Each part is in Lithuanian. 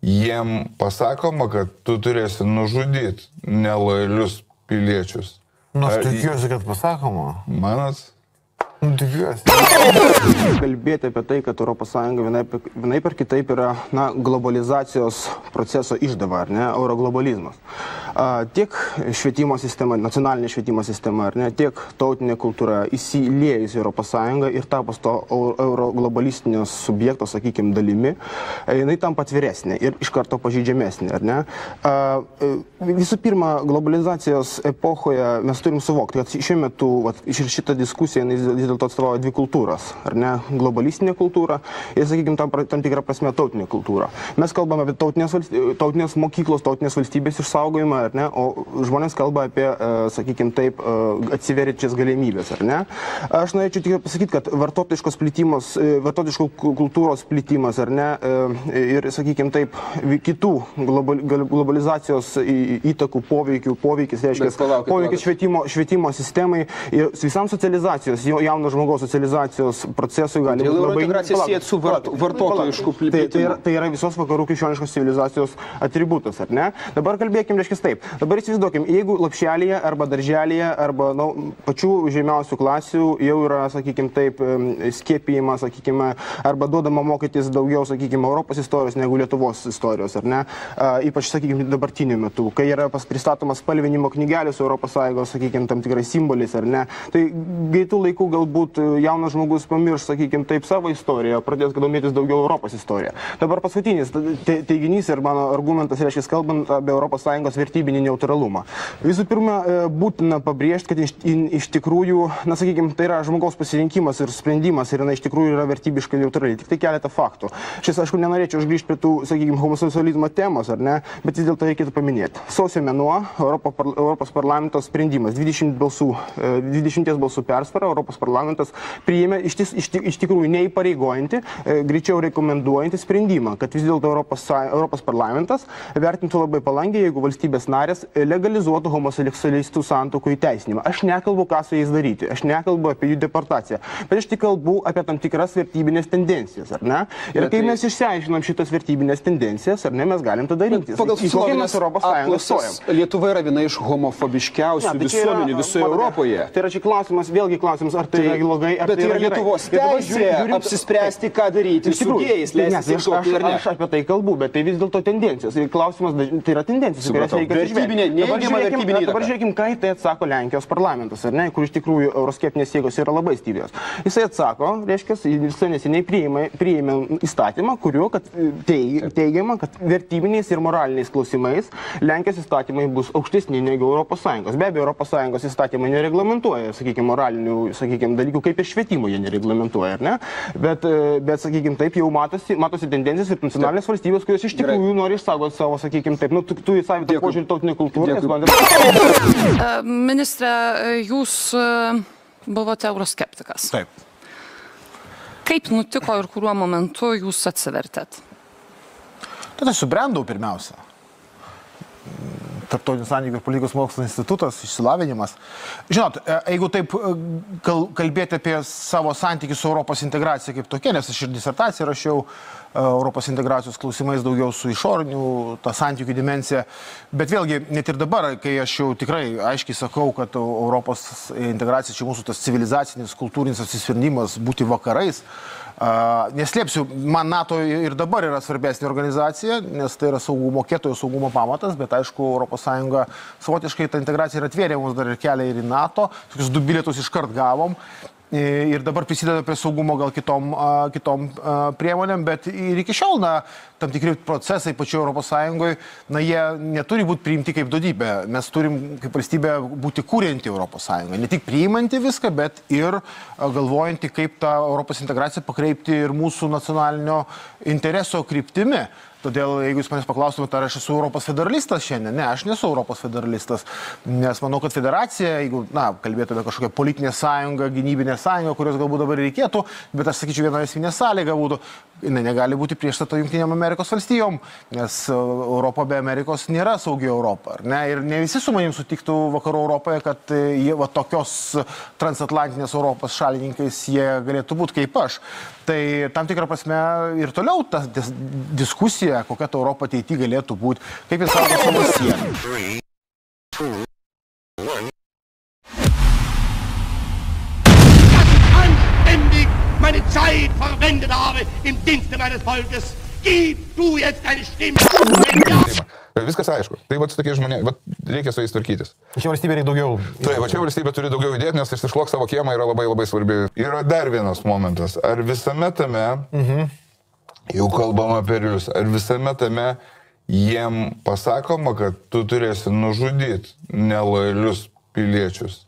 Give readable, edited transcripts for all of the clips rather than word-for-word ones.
jiem pasakoma, kad tu turėsi nužudyti nelojalius piliečius. Aš tikiuosi, kad pasakoma. Manat? Tikiuosi. Kalbėti apie tai, kad ES vienaip ar kitaip yra globalizacijos proceso išdava, ar ne, euroglobalizmas. Tiek švietimo sistema, nacionalinė švietimo sistema, ar ne, tiek tautinė kultūra įsiliejus į ES ir tapus to euroglobalistinių subjekto, sakykime, dalimi, jinai tampa atviresnė ir iš karto pažeidžiamesnė, ar ne. Visų pirma, globalizacijos epochoje mes turim suvokti, kad šiuo metu šitą diskusiją vis dėlto atstovauja dvi kultūros, ar ne, globalistinė kultūra ir, sakykime, tam tikrą prasme tautinė kultūra. Mes kalbame apie tautinės mokyklos, tautinės valstybės išsaugojimą, ar ne, o žmonės kalba apie, sakykime, taip, atsiveriančias galimybės, ar ne. Aš norėčiau tik pasakyti, kad vartotojiškos kultūros plitimas, ar ne, ir, sakykime, taip, kitų globalizacijos įtakų poveikis, reiškia, poveikis švietimo sistemai ir visam socializacijos, jauno žmogaus socializacijos procesui gali būti labai... Integracija siejant su vartotojiškų plitimu. Tai yra visos vakarų krikščioniškos civilizacijos atributas, ar ne? Dabar kalbėkim, reiškia, taip. Dabar įsivaizduokim, jeigu lopšelėje arba darželėje arba pačių žemiausių klasių jau yra, sakykime, taip, skiepijimas, sakykime, arba duodama mokytis daugiau, sakykime, Europos istorijos negu Lietuvos istorijos, ar ne? Ypač, sakykime, dabartiniu metu, kai yra pristatomas spalvinimo knygelės Europos Sąjungos, sakykime, tam tikrais simboliais, ar ne? Tai greitų laikų galbūt jaunas žmogus pamirš, sakykime, taip, savo istoriją, pradės domėtis daugiau Europos istoriją. Dabar paskutinis teiginys ir mano argumentas, reiškia, kalbant apie ES vertybinį neutralumą. Visų pirma, būtina pabrėžti, kad iš tikrųjų, na, sakykime, tai yra žmogaus pasirinkimas ir sprendimas ir iš tikrųjų yra vertybiškai neutrali. Tik tai keletą faktų. Šis, aišku, nenorėčiau grįžti prie tų, sakykime, homoseksualizmo temos, ar ne, bet vis dėlto reikėtų paminėti. Sausio mėnuo, Europos parlamento sprendimas, 20 balsų persvara, Europos parlamentas priėmė iš tikrųjų neįpareigojantį, greičiau rekomenduojantį sprendimą, kad vis dėlto Europos parlamentas vertintų labai palankiai, jeigu valstybės narės legalizuotų homoseksualistų santuokų įteisinimą. Aš nekalbu, ką su jais daryti, aš nekalbu apie jų deportaciją, bet aš tik kalbu apie tam tikras vertybinės tendencijas, ar ne? Ir kai mes išsiaiškinom šitas vertybinės tendencijas, ar ne, mes galim tada rinktis. Pagal sociologinės apklausas Lietuva yra viena iš homofobiškiausių visuomenių visoje Europoje. Tai yra čia klausimas, vėlgi klausimas, ar tai yra blogai, ar tai yra Lietuvos teisė apsispręsti, ką daryti su gėjais, leisti išlaukti ar ne. Aš apie tai kalbu, bet tai vis dėlto tendencijos. Klausimas, tai yra tendencijos, kurias reikia atsižvelgti. Dabar žiūrėkim, ką tai atsako Lenkijos parlamentas, ar ne, kur iš tikrųjų euroskeptinės jėgos yra labai stiprios. Jisai atsako, reiškia, jisai neseniai priėmė įstatymą, kuriuo teigiama, kad vertybiniais ir moraliniais klausimais Lenkijos įstatymai bus aukštesni negu ES. Be abejo, ES įstatymai nereglamentuoja, sakykime, moralinių, sakykime, dalykų, kaip ir švietimo jie nereglamentuoja, ar ne? Bet sakykime, taip jau matosi tendencijos ir nacionalinės valstybės, kurios iš tikrųjų nori išsaugoti savo, sakykime, taip, tu į savitą požiūrį tautinę kultūrą. Ministre, jūs buvote euroskeptikas. Taip. Kaip nutiko ir kuriuo momentu jūs atsivertėt? Tada subrendau pirmiausia. Tarptautinių santykių ir politikos mokslo institutas, išsilavinimas. Žinot, jeigu taip kalbėti apie savo santykių su Europos integracija kaip tokia, nes aš ir disertaciją rašiau Europos integracijos klausimais daugiau su išorinių, tą santykių dimensiją, bet vėlgi, net ir dabar, kai aš jau tikrai aiškiai sakau, kad Europos integracija čia mūsų tas civilizacinis, kultūrinis atsisprendimas būti vakarais, neslėpsiu, man NATO ir dabar yra svarbesnė organizacija, nes tai yra mokėtojų saugumo pamatas, bet aišku, ES savotiškai ta integracija ir atvėrė mums dar ir kelią ir į NATO, tokius 2 bilietus iškart gavom. Ir dabar prisideda prie saugumo gal kitom priemonėm, bet ir iki šiol, tam tikri procesai pačioje Europos Sąjungoje, jie neturi būti priimti kaip duotybė. Mes turim kaip valstybė būti kūrianti Europos Sąjungą. Ne tik priimanti viską, bet ir galvojanti, kaip tą Europos integraciją pakreipti ir mūsų nacionalinio intereso kryptimi. Todėl, jeigu jūs manęs paklaustumėte, ar aš esu Europos federalistas šiandien, ne, aš nesu Europos federalistas, nes manau, kad federacija, jeigu, kalbėtume kažkokią politinę sąjungą, gynybinę sąjungą, kurios galbūt dabar reikėtų, bet aš sakyčiau, viena esminė sąlyga būtų, jinai negali būti priešstata Jungtinėm Amerikos valstijom, nes Europa be Amerikos nėra saugi Europa, ar ne? Ir ne visi su manim sutiktų vakarų Europoje, kad jie tokios transatlantinės Europos šalininkais jie galėtų būti kaip aš. Tai tam tikrą prasme ir toliau ta diskusija vizija, kokia ta Europa ateityje galėtų būti, kaip jis saugo savo sieną. Meine Zeit verwendet habe im Dienste meines Volkes. Gib du jetzt eine Stimme. Viskas aišku. Tai va su tokie žmonės, reikia su jais tvarkytis. Čia valstybė reikia daugiau. Taip, va čia valstybė turi daugiau įdėti, nes išsišlok savo kiemą yra labai labai svarbi. Yra dar vienas momentas. Ar visame tame, jau kalbam apie realius, ar visame tame jiem pasakoma, kad tu turėsi nužudyti nelojalius piliečius.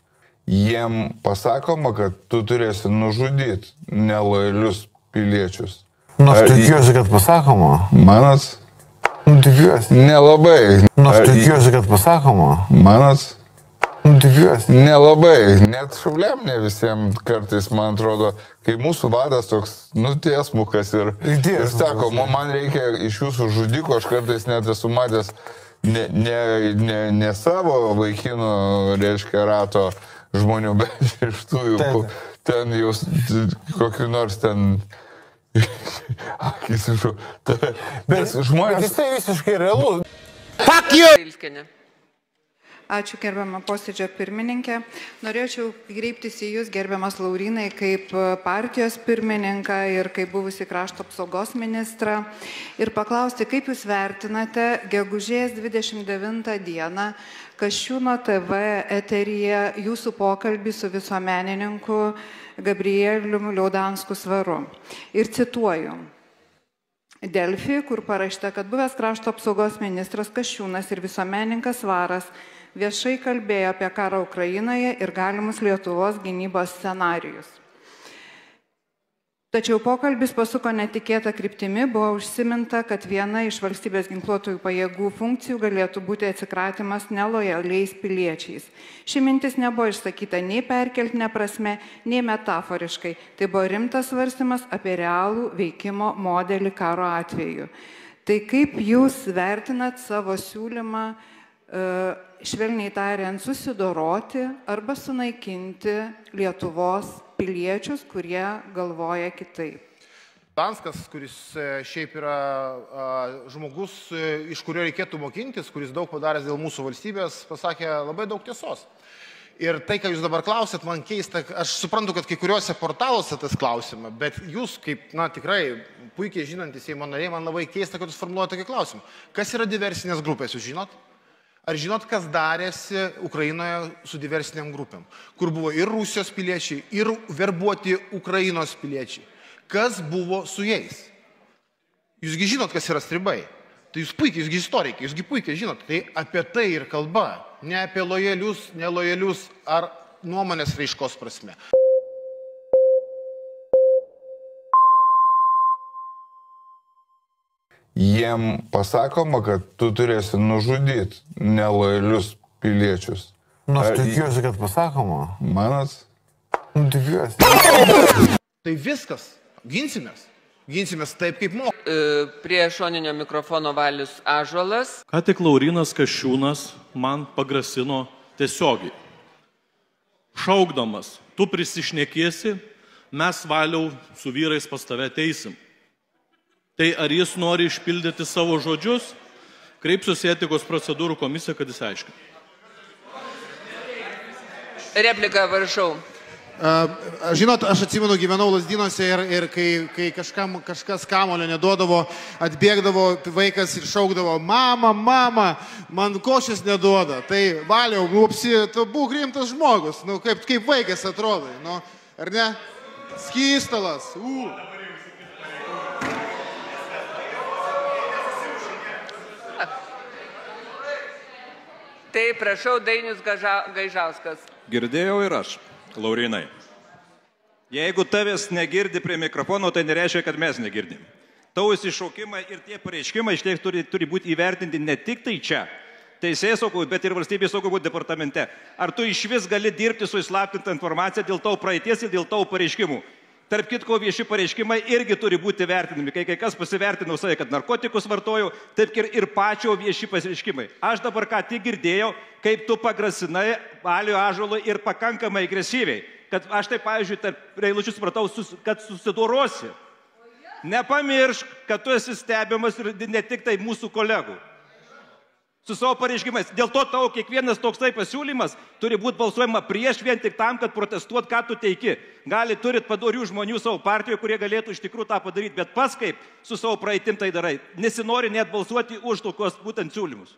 Jiem pasakoma, kad tu turėsi nužudyti nelojalius piliečius. Aš tikiuosi, kad pasakoma. Manat? Tikiuosi. Nelabai. Aš tikiuosi, kad pasakoma. Manat? Tikiuosi. Nelabai. Net šauliam ne visiems kartais, man atrodo, kai mūsų vadas toks, tiesmukas ir sako, man reikia iš jūsų žudiko, aš kartais net esu matęs ne savo vaikinų, reiškia, rato žmonių, bet iš tų ten jūs kokiu nors ten akis iš bet žmonės tai visiškai realu. Fuck you! Ačiū gerbiamą posėdžio pirmininkę. Norėčiau kreiptis į Jūs, gerbiamas Laurinai, kaip partijos pirmininką ir kaip buvusi krašto apsaugos ministrą ir paklausti, kaip Jūs vertinate gegužės 29 dieną Kasčiūno TV eteryje Jūsų pokalbį su visuomenininku Gabrieliumi Liaudansku Svaru. Ir cituoju. Delfi, kur parašyta, kad buvęs krašto apsaugos ministras Kasčiūnas ir visuomenininkas Svaras viešai kalbėjo apie karą Ukrainoje ir galimus Lietuvos gynybos scenarijus. Tačiau pokalbis pasuko netikėtą kryptimi, buvo užsiminta, kad viena iš valstybės ginkluotųjų pajėgų funkcijų galėtų būti atsikratymas nelojaliais piliečiais. Ši mintis nebuvo išsakyta nei perkeltinė prasme, nei metaforiškai. Tai buvo rimtas svarstymas apie realų veikimo modelį karo atveju. Tai kaip Jūs vertinat savo siūlymą švelniai tariant, susidoroti arba sunaikinti Lietuvos piliečius, kurie galvoja kitaip? Danskas, kuris šiaip yra žmogus, iš kurio reikėtų mokintis, kuris daug padaręs dėl mūsų valstybės, pasakė labai daug tiesos. Ir tai, ką Jūs dabar klausėt, man keista, aš suprantu, kad kai kuriuose portaluose tas klausimą, bet Jūs, kaip, tikrai puikiai žinantys Seimo nariai, man labai keista, kad Jūs formuluojate tokį klausimą. Kas yra diversinės grupės, Jūs žinot? Ar žinot, kas darėsi Ukrainoje su diversiniam grupėm? Kur buvo ir Rusijos piliečiai, ir verbuoti Ukrainos piliečiai. Kas buvo su jais? Jūsgi žinot, kas yra stribai. Tai jūs puikiai, jūsgi istorikai, jūsgi puikiai žinot. Tai apie tai ir kalba. Ne apie lojalius, nelojalius ar nuomonės raiškos prasme. Jiem pasakoma, kad tu turėsi nužudyti nelojalius piliečius. Aš tikiuosi, kad pasakoma. Manat? Tikiuosi. Tai viskas. Ginsimės. Ginsimės taip, kaip moka. Prie šoninio mikrofono Valius Ąžuolas. Ką tik Laurinas Kasčiūnas man pagrasino tiesiogiai. Šaukdamas, tu prisišnekėsi, mes Valiau su vyrais pas tave teisim. Tai ar jis nori išpildyti savo žodžius, kreipsiuosi etikos procedūrų komisiją, kad jis aiškina. Replika, prašau. Žinot, aš atsimenu, gyvenau Lazdynuose ir kai kažkas kamulio neduodavo, atbėgdavo vaikas ir šaukdavo, mama, man košės neduoda. Tai Valiau, tu būk rimtas žmogus, kaip vaikas atrodai, ar ne? Skystalas. Tai prašau, Dainius Gaižauskas. Girdėjau ir aš, Laurinai. Jeigu tavęs negirdi prie mikrofono, tai nereiškia, kad mes negirdim. Tavo įsišaukimai ir tie pareiškimai iš tiek turi būti įvertinti ne tik tai čia, teisėsaugoj, bet ir valstybės saugumo departamente. Ar tu iš vis gali dirbti su įslaptinta informacija dėl tavo praeities ir dėl tavo pareiškimų? Tarp kitko, vieši pareiškimai irgi turi būti vertinami. Kai kas pasivertino save, kad narkotikus vartojau, taip ir pačio vieši pareiškimai. Aš dabar ką tik girdėjau, kaip tu pagrasinai Valiui Ąžuolui ir pakankamai agresyviai. Kad aš tai, pavyzdžiui, tarp eilučių supratau, kad susidorosi. Nepamiršk, kad tu esi stebimas ir ne tik tai mūsų kolegų. Su savo pareiškimais. Dėl to tavo kiekvienas toksai pasiūlymas turi būti balsuojama prieš vien tik tam, kad protestuot, ką tu teiki. Gali turit padorių žmonių savo partijoje, kurie galėtų iš tikrųjų tą padaryti, bet pas kaip su savo praeitim tai darai. Nesinori net balsuoti už tokios būtent siūlymus.